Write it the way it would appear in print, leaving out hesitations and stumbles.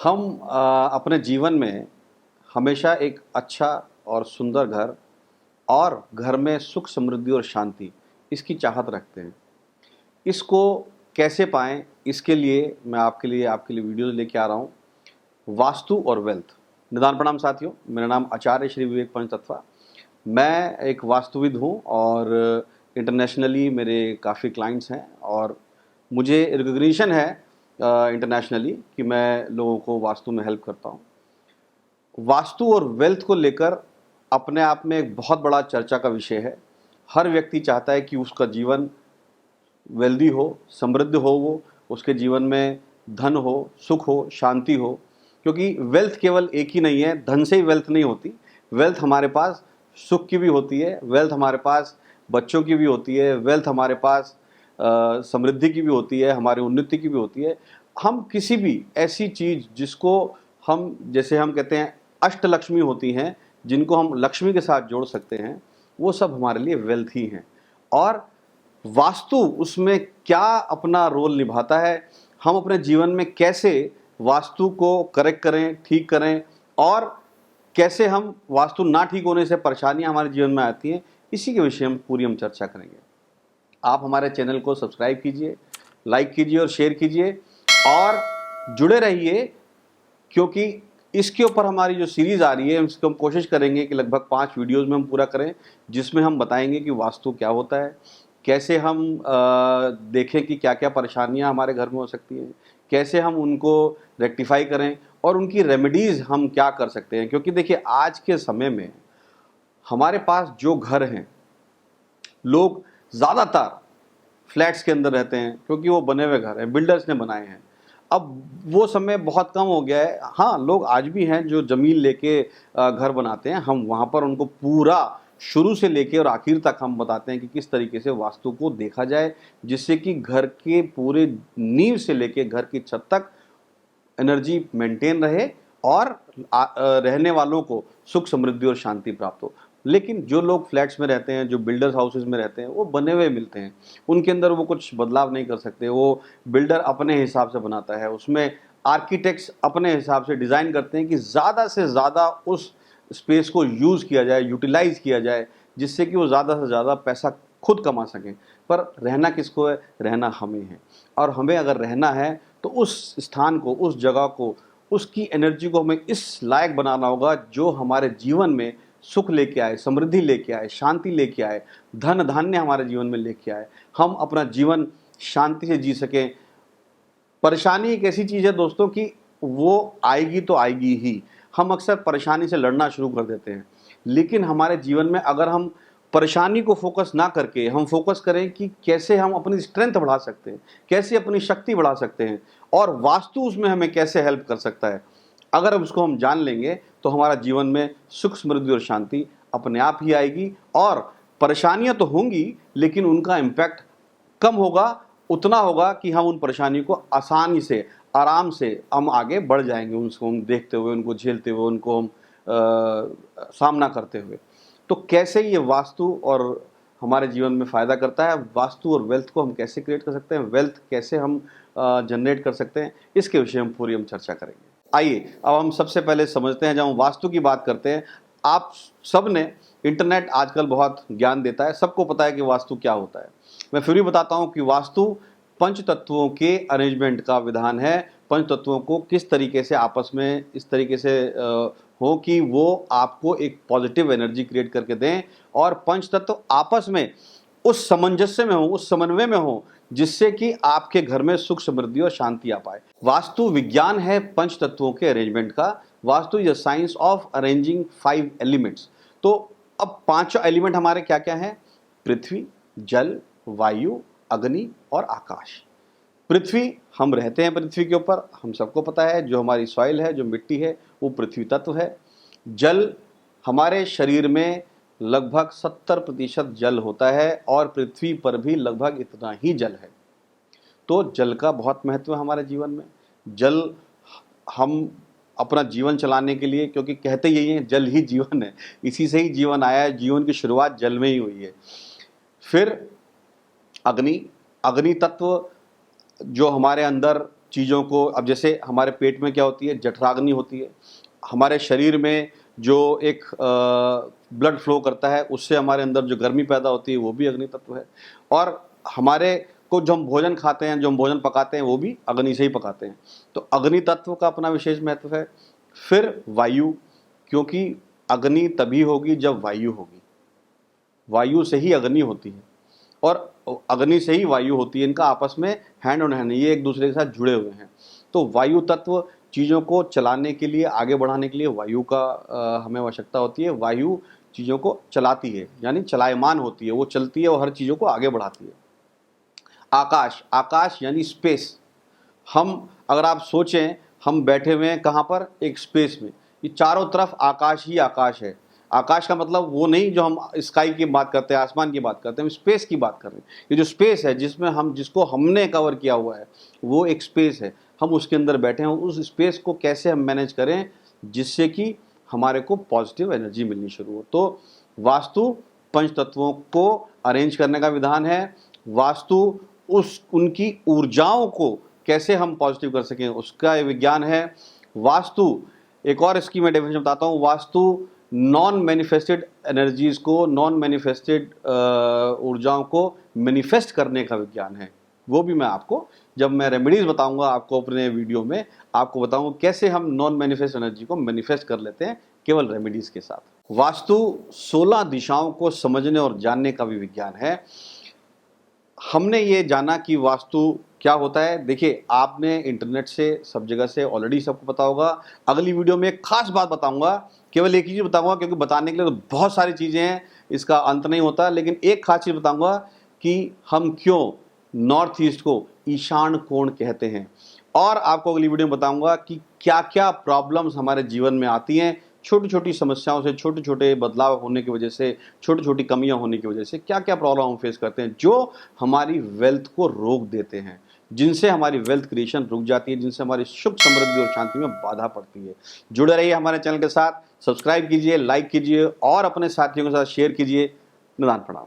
हम अपने जीवन में हमेशा एक अच्छा और सुंदर घर और घर में सुख समृद्धि और शांति इसकी चाहत रखते हैं। इसको कैसे पाएं, इसके लिए मैं आपके लिए वीडियोज़ लेके आ रहा हूँ। वास्तु और वेल्थ। निदान प्रणाम साथियों, मेरा नाम आचार्य श्री विवेक पंचतत्वा। मैं एक वास्तुविद हूँ और इंटरनेशनली मेरे काफ़ी क्लाइंट्स हैं और मुझे रिकग्निशन है इंटरनेशनली कि मैं लोगों को वास्तु में हेल्प करता हूँ। वास्तु और वेल्थ को लेकर अपने आप में एक बहुत बड़ा चर्चा का विषय है। हर व्यक्ति चाहता है कि उसका जीवन वेल्दी हो, समृद्ध हो, वो उसके जीवन में धन हो, सुख हो, शांति हो। क्योंकि वेल्थ केवल एक ही नहीं है, धन से ही वेल्थ नहीं होती। वेल्थ हमारे पास सुख की भी होती है, वेल्थ हमारे पास बच्चों की भी होती है, वेल्थ हमारे पास समृद्धि की भी होती है, हमारी उन्नति की भी होती है। हम किसी भी ऐसी चीज़ जिसको हम, जैसे हम कहते हैं अष्टलक्ष्मी होती हैं, जिनको हम लक्ष्मी के साथ जोड़ सकते हैं, वो सब हमारे लिए वेल्थ ही हैं। और वास्तु उसमें क्या अपना रोल निभाता है, हम अपने जीवन में कैसे वास्तु को करेक्ट करें, ठीक करें, और कैसे हम वास्तु ना ठीक होने से परेशानियां हमारे जीवन में आती हैं, इसी के विषय में पूरी हम चर्चा करेंगे। आप हमारे चैनल को सब्सक्राइब कीजिए, लाइक कीजिए और शेयर कीजिए और जुड़े रहिए, क्योंकि इसके ऊपर हमारी जो सीरीज़ आ रही है उसको हम कोशिश करेंगे कि लगभग 5 वीडियोज़ में हम पूरा करें, जिसमें हम बताएंगे कि वास्तु क्या होता है, कैसे हम देखें कि क्या क्या परेशानियां हमारे घर में हो सकती हैं, कैसे हम उनको रेक्टिफाई करें और उनकी रेमेडीज़ हम क्या कर सकते हैं। क्योंकि देखिए, आज के समय में हमारे पास जो घर हैं, लोग ज़्यादातर फ्लैट्स के अंदर रहते हैं क्योंकि वो बने हुए घर हैं, बिल्डर्स ने बनाए हैं। अब वो समय बहुत कम हो गया है। हाँ, लोग आज भी हैं जो ज़मीन लेके घर बनाते हैं। हम वहाँ पर उनको पूरा शुरू से लेके और आखिर तक हम बताते हैं कि किस तरीके से वास्तु को देखा जाए, जिससे कि घर के पूरे नींव से लेके घर की छत तक एनर्जी मेंटेन रहे और रहने वालों को सुख समृद्धि और शांति प्राप्त हो। लेकिन जो लोग फ्लैट्स में रहते हैं, जो बिल्डर्स हाउसेज में रहते हैं, वो बने हुए मिलते हैं, उनके अंदर वो कुछ बदलाव नहीं कर सकते। वो बिल्डर अपने हिसाब से बनाता है, उसमें आर्किटेक्ट्स अपने हिसाब से डिज़ाइन करते हैं कि ज़्यादा से ज़्यादा उस स्पेस को यूज़ किया जाए, यूटिलाइज़ किया जाए, जिससे कि वो ज़्यादा से ज़्यादा पैसा खुद कमा सकें। पर रहना किसको है? रहना हमें है। और हमें अगर रहना है तो उस स्थान को, उस जगह को, उसकी एनर्जी को हमें इस लायक बनाना होगा जो हमारे जीवन में सुख लेके आए, समृद्धि लेके आए, शांति लेके आए, धन धान्य हमारे जीवन में लेके आए, हम अपना जीवन शांति से जी सकें। परेशानी एक ऐसी चीज़ है दोस्तों कि वो आएगी तो आएगी ही। हम अक्सर परेशानी से लड़ना शुरू कर देते हैं, लेकिन हमारे जीवन में अगर हम परेशानी को फोकस ना करके हम फोकस करें कि कैसे हम अपनी स्ट्रेंथ बढ़ा सकते हैं, कैसे अपनी शक्ति बढ़ा सकते हैं और वास्तु उसमें हमें कैसे हेल्प कर सकता है, अगर उसको हम जान लेंगे तो हमारा जीवन में सुख समृद्धि और शांति अपने आप ही आएगी। और परेशानियां तो होंगी, लेकिन उनका इम्पैक्ट कम होगा, उतना होगा कि हम उन परेशानियों को आसानी से, आराम से हम आगे बढ़ जाएंगे, उनको हम देखते हुए, उनको झेलते हुए, उनको हम सामना करते हुए। तो कैसे ये वास्तु और हमारे जीवन में फ़ायदा करता है, वास्तु और वेल्थ को हम कैसे क्रिएट कर सकते हैं, वेल्थ कैसे हम जनरेट कर सकते हैं, इसके विषय में पूरी हम चर्चा करेंगे। आइए अब हम सबसे पहले समझते हैं, जब हम वास्तु की बात करते हैं, आप सब ने, इंटरनेट आजकल बहुत ज्ञान देता है, सबको पता है कि वास्तु क्या होता है। मैं फिर भी बताता हूँ कि वास्तु पंच तत्वों के अरेंजमेंट का विधान है। पंच तत्वों को किस तरीके से आपस में इस तरीके से हो कि वो आपको एक पॉजिटिव एनर्जी क्रिएट करके दें और पंच तत्व आपस में उस सामंजस्य में हो, उस समन्वय में हो, जिससे कि आपके घर में सुख समृद्धि और शांति आ पाए। वास्तु विज्ञान है पंच तत्वों के अरेंजमेंट का। Vastu is a science of arranging 5 elements. तो अब 5 एलिमेंट हमारे क्या क्या हैं? पृथ्वी, जल, वायु, अग्नि और आकाश। पृथ्वी, हम रहते हैं पृथ्वी के ऊपर, हम सबको पता है, जो हमारी सॉइल है, जो मिट्टी है, वो पृथ्वी तत्व है। जल, हमारे शरीर में लगभग 70% जल होता है और पृथ्वी पर भी लगभग इतना ही जल है। तो जल का बहुत महत्व है हमारे जीवन में। जल, हम अपना जीवन चलाने के लिए, क्योंकि कहते यही है जल ही जीवन है, इसी से ही जीवन आया है, जीवन की शुरुआत जल में ही हुई है। फिर अग्नि, अग्नि तत्व जो हमारे अंदर चीज़ों को, अब जैसे हमारे पेट में क्या होती है, जठराग्नि होती है। हमारे शरीर में जो एक ब्लड फ्लो करता है, उससे हमारे अंदर जो गर्मी पैदा होती है वो भी अग्नि तत्व है। और हमारे को जो हम भोजन खाते हैं, जो हम भोजन पकाते हैं, वो भी अग्नि से ही पकाते हैं। तो अग्नि तत्व का अपना विशेष महत्व है। फिर वायु, क्योंकि अग्नि तभी होगी जब वायु होगी, वायु से ही अग्नि होती है और अग्नि से ही वायु होती है। इनका आपस में हैंड ऑन हैंड, ये एक दूसरे के साथ जुड़े हुए हैं। तो वायु तत्व चीज़ों को चलाने के लिए, आगे बढ़ाने के लिए वायु का हमें आवश्यकता होती है। वायु चीज़ों को चलाती है, यानी चलायमान होती है, वो चलती है और हर चीज़ों को आगे बढ़ाती है। आकाश, आकाश यानी स्पेस। हम, अगर आप सोचें, हम बैठे हुए हैं कहाँ पर, एक स्पेस में, ये चारों तरफ आकाश ही आकाश है। आकाश का मतलब वो नहीं जो हम स्काई की बात करते हैं, आसमान की बात करते हैं, हम स्पेस की बात कर रहे हैं। ये जो स्पेस है जिसमें हम, जिसको हमने कवर किया हुआ है, वो एक स्पेस है। हम उसके अंदर बैठे हैं। उस स्पेस को कैसे हम मैनेज करें जिससे कि हमारे को पॉजिटिव एनर्जी मिलनी शुरू हो। तो वास्तु पंच तत्वों को अरेंज करने का विधान है। वास्तु उनकी ऊर्जाओं को कैसे हम पॉजिटिव कर सकें उसका ये विज्ञान है। वास्तु, एक और इसकी मैं डेफिनेशन बताता हूँ। वास्तु नॉन मैनिफेस्टेड एनर्जीज को, नॉन मैनिफेस्टेड ऊर्जाओं को मैनिफेस्ट करने का विज्ञान है। वो भी मैं आपको, जब मैं रेमेडीज बताऊंगा आपको अपने वीडियो में, आपको बताऊंगा कैसे हम नॉन मैनिफेस्ट एनर्जी को मैनिफेस्ट कर लेते हैं केवल रेमेडीज के साथ। वास्तु 16 दिशाओं को समझने और जानने का भी विज्ञान है। हमने ये जाना कि वास्तु क्या होता है। देखिए, आपने इंटरनेट से, सब जगह से ऑलरेडी सबको पता होगा। अगली वीडियो में एक खास बात बताऊंगा, केवल एक ही चीज़ बताऊंगा, क्योंकि बताने के लिए तो बहुत सारी चीज़ें हैं, इसका अंत नहीं होता। लेकिन एक खास चीज़ बताऊंगा कि हम क्यों नॉर्थ ईस्ट को ईशान कोण कहते हैं। और आपको अगली वीडियो में बताऊंगा कि क्या क्या प्रॉब्लम्स हमारे जीवन में आती हैं, छोटी छोटी समस्याओं से, छोटे छोटे बदलाव होने की वजह से, छोटी छोटी कमियां होने की वजह से क्या क्या प्रॉब्लम हम फेस करते हैं, जो हमारी वेल्थ को रोक देते हैं, जिनसे हमारी वेल्थ क्रिएशन रुक जाती है, जिनसे हमारी सुख समृद्धि और शांति में बाधा पड़ती है। जुड़े रहिए हमारे चैनल के साथ, सब्सक्राइब कीजिए, लाइक कीजिए और अपने साथियों के साथ शेयर कीजिए। निदान प्रणाम।